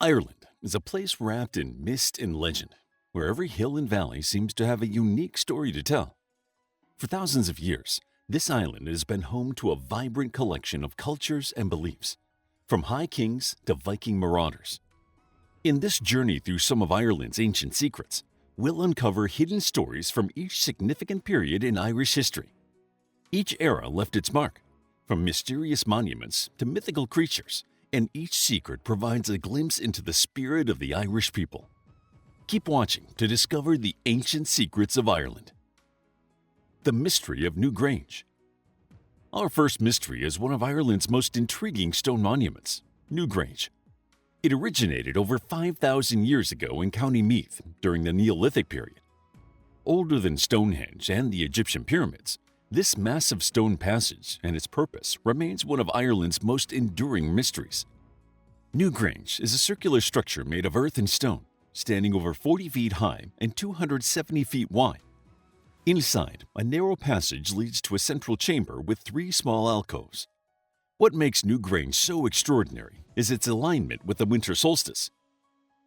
Ireland is a place wrapped in mist and legend, where every hill and valley seems to have a unique story to tell. For thousands of years, this island has been home to a vibrant collection of cultures and beliefs, from high kings to Viking marauders. In this journey through some of Ireland's ancient secrets, we'll uncover hidden stories from each significant period in Irish history. Each era left its mark, from mysterious monuments to mythical creatures, and each secret provides a glimpse into the spirit of the Irish people. Keep watching to discover the ancient secrets of Ireland. The mystery of Newgrange. Our first mystery is one of Ireland's most intriguing stone monuments, Newgrange. It originated over 5,000 years ago in County Meath during the Neolithic period. Older than Stonehenge and the Egyptian pyramids, this massive stone passage and its purpose remains one of Ireland's most enduring mysteries. Newgrange is a circular structure made of earth and stone, standing over 40 feet high and 270 feet wide. Inside, a narrow passage leads to a central chamber with 3 small alcoves. What makes Newgrange so extraordinary is its alignment with the winter solstice.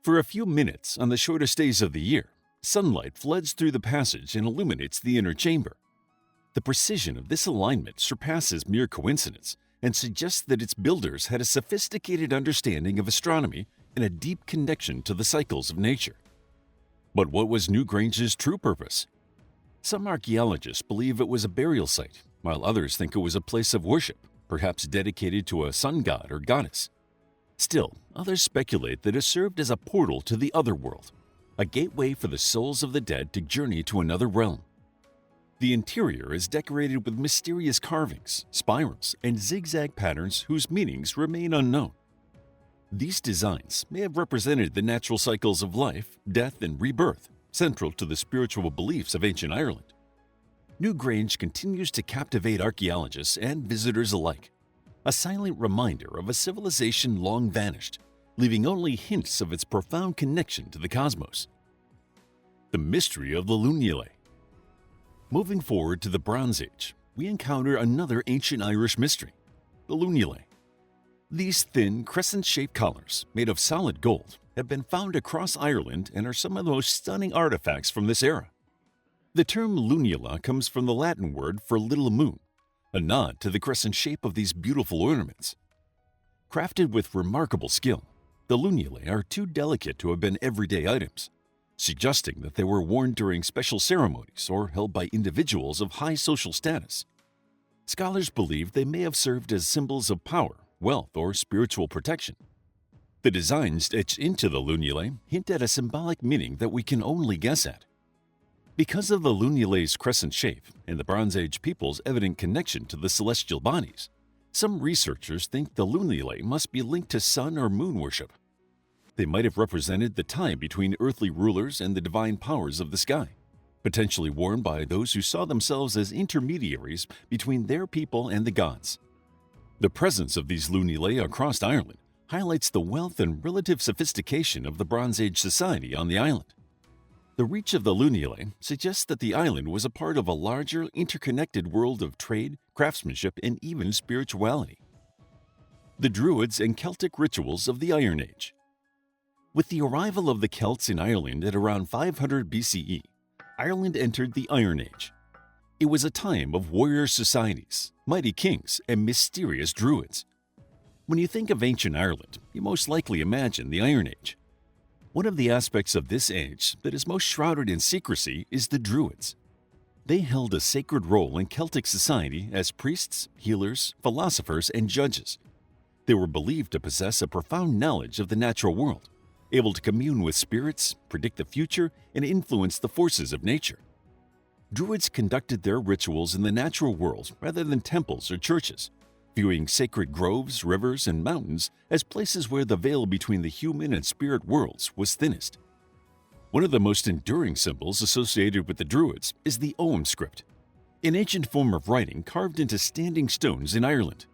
For a few minutes on the shortest days of the year, sunlight floods through the passage and illuminates the inner chamber. The precision of this alignment surpasses mere coincidence and suggests that its builders had a sophisticated understanding of astronomy and a deep connection to the cycles of nature. But what was Newgrange's true purpose? Some archaeologists believe it was a burial site, while others think it was a place of worship, perhaps dedicated to a sun god or goddess. Still, others speculate that it served as a portal to the other world, a gateway for the souls of the dead to journey to another realm. The interior is decorated with mysterious carvings, spirals, and zigzag patterns whose meanings remain unknown. These designs may have represented the natural cycles of life, death, and rebirth, central to the spiritual beliefs of ancient Ireland. Newgrange continues to captivate archaeologists and visitors alike, a silent reminder of a civilization long vanished, leaving only hints of its profound connection to the cosmos. The mystery of the Lunulae. Moving forward to the Bronze Age, we encounter another ancient Irish mystery, the Lunulae. These thin, crescent-shaped collars, made of solid gold, have been found across Ireland and are some of the most stunning artifacts from this era. The term lunula comes from the Latin word for little moon, a nod to the crescent shape of these beautiful ornaments. Crafted with remarkable skill, the lunulae are too delicate to have been everyday items, suggesting that they were worn during special ceremonies or held by individuals of high social status. Scholars believe they may have served as symbols of power, wealth, or spiritual protection. The designs etched into the lunulae hint at a symbolic meaning that we can only guess at. Because of the lunulae's crescent shape and the Bronze Age people's evident connection to the celestial bodies, some researchers think the lunulae must be linked to sun or moon worship. They might have represented the time between earthly rulers and the divine powers of the sky, potentially worn by those who saw themselves as intermediaries between their people and the gods. The presence of these lunulae across Ireland highlights the wealth and relative sophistication of the Bronze Age society on the island. The reach of the lunulae suggests that the island was a part of a larger, interconnected world of trade, craftsmanship, and even spirituality. The Druids and Celtic rituals of the Iron Age. With the arrival of the Celts in Ireland at around 500 BCE, Ireland entered the Iron Age. It was a time of warrior societies, mighty kings, and mysterious druids. When you think of ancient Ireland, you most likely imagine the Iron Age. One of the aspects of this age that is most shrouded in secrecy is the Druids. They held a sacred role in Celtic society as priests, healers, philosophers, and judges. They were believed to possess a profound knowledge of the natural world, able to commune with spirits, predict the future, and influence the forces of nature. Druids conducted their rituals in the natural world rather than temples or churches, viewing sacred groves, rivers, and mountains as places where the veil between the human and spirit worlds was thinnest. One of the most enduring symbols associated with the Druids is the Ogham script, an ancient form of writing carved into standing stones in Ireland.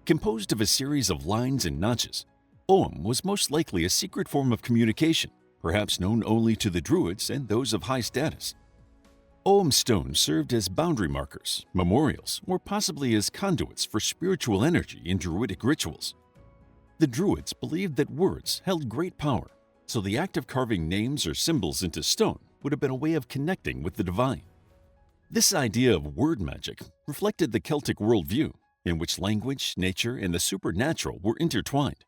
Composed of a series of lines and notches, Ogham was most likely a secret form of communication, perhaps known only to the Druids and those of high status. Ogham stones served as boundary markers, memorials, or possibly as conduits for spiritual energy in Druidic rituals. The Druids believed that words held great power, so the act of carving names or symbols into stone would have been a way of connecting with the divine. This idea of word magic reflected the Celtic worldview, in which language, nature, and the supernatural were intertwined.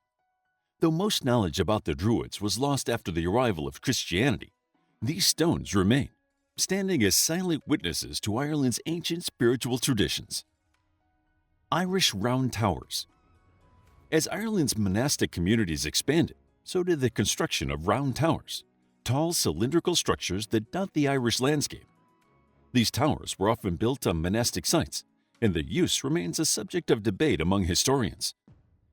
Though most knowledge about the Druids was lost after the arrival of Christianity, these stones remain, standing as silent witnesses to Ireland's ancient spiritual traditions. Irish Round Towers. As Ireland's monastic communities expanded, so did the construction of round towers, tall cylindrical structures that dot the Irish landscape. These towers were often built on monastic sites, and their use remains a subject of debate among historians.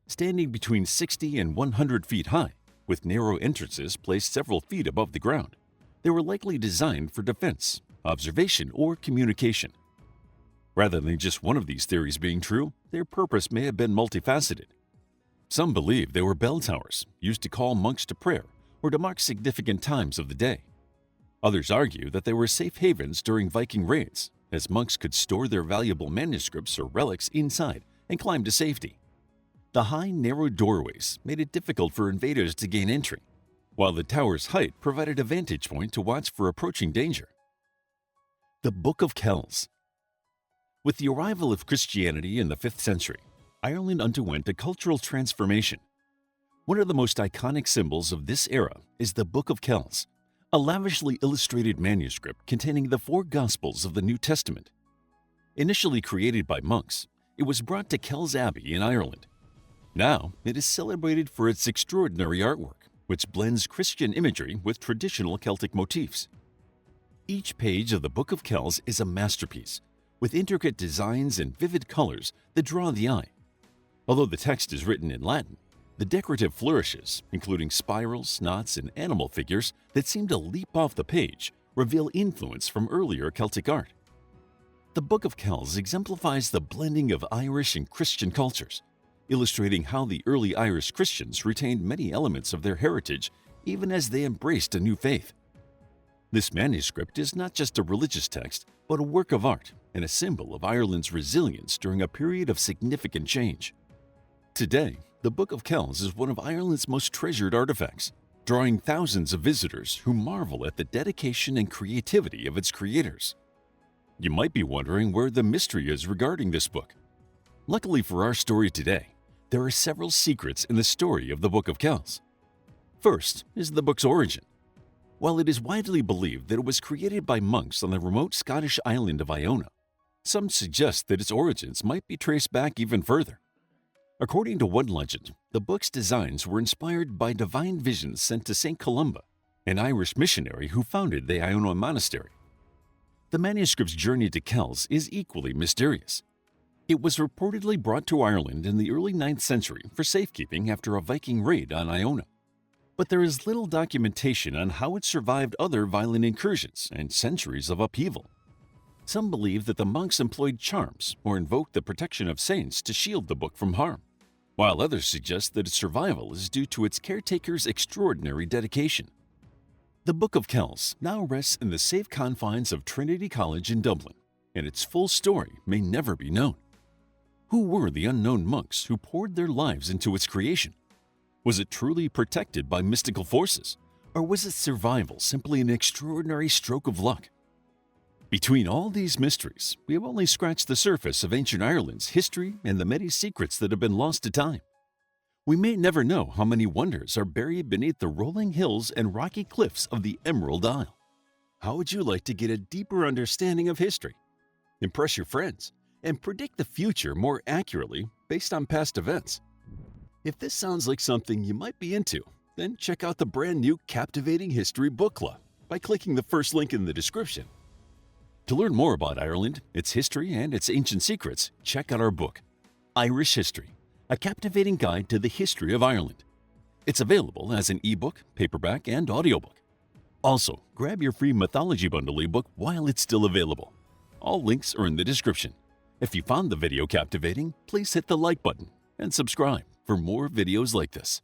Standing between 60 and 100 feet high, with narrow entrances placed several feet above the ground, they were likely designed for defense, observation, or communication. Rather than just one of these theories being true, their purpose may have been multifaceted. Some believe they were bell towers, used to call monks to prayer or to mark significant times of the day. Others argue that they were safe havens during Viking raids, as monks could store their valuable manuscripts or relics inside and climb to safety. The high, narrow doorways made it difficult for invaders to gain entry, while the tower's height provided a vantage point to watch for approaching danger. The Book of Kells. With the arrival of Christianity in the 5th century, Ireland underwent a cultural transformation. One of the most iconic symbols of this era is the Book of Kells, a lavishly illustrated manuscript containing the 4 Gospels of the New Testament. Initially created by monks, it was brought to Kells Abbey in Ireland. Now, it is celebrated for its extraordinary artwork, which blends Christian imagery with traditional Celtic motifs. Each page of the Book of Kells is a masterpiece, with intricate designs and vivid colors that draw the eye. Although the text is written in Latin, the decorative flourishes, including spirals, knots, and animal figures that seem to leap off the page, reveal influence from earlier Celtic art. The Book of Kells exemplifies the blending of Irish and Christian cultures, illustrating how the early Irish Christians retained many elements of their heritage even as they embraced a new faith. This manuscript is not just a religious text, but a work of art and a symbol of Ireland's resilience during a period of significant change. Today, the Book of Kells is one of Ireland's most treasured artifacts, drawing thousands of visitors who marvel at the dedication and creativity of its creators. You might be wondering where the mystery is regarding this book. Luckily for our story today, there are several secrets in the story of the Book of Kells. First is the book's origin. While it is widely believed that it was created by monks on the remote Scottish island of Iona, some suggest that its origins might be traced back even further. According to one legend, the book's designs were inspired by divine visions sent to St. Columba, an Irish missionary who founded the Iona monastery. The manuscript's journey to Kells is equally mysterious. It was reportedly brought to Ireland in the early 9th century for safekeeping after a Viking raid on Iona. But there is little documentation on how it survived other violent incursions and centuries of upheaval. Some believe that the monks employed charms or invoked the protection of saints to shield the book from harm, while others suggest that its survival is due to its caretaker's extraordinary dedication. The Book of Kells now rests in the safe confines of Trinity College in Dublin, and its full story may never be known. Who were the unknown monks who poured their lives into its creation? Was it truly protected by mystical forces, or was its survival simply an extraordinary stroke of luck? Between all these mysteries, we have only scratched the surface of ancient Ireland's history and the many secrets that have been lost to time. We may never know how many wonders are buried beneath the rolling hills and rocky cliffs of the Emerald Isle. How would you like to get a deeper understanding of history, impress your friends, and predict the future more accurately based on past events? If this sounds like something you might be into, then check out the brand new Captivating History Book Club by clicking the first link in the description. To learn more about Ireland, its history, and its ancient secrets, check out our book, Irish History, a captivating guide to the history of Ireland. It's available as an ebook, paperback, and audiobook. Also, grab your free mythology bundle ebook while it's still available. All links are in the description. If you found the video captivating, please hit the like button and subscribe for more videos like this.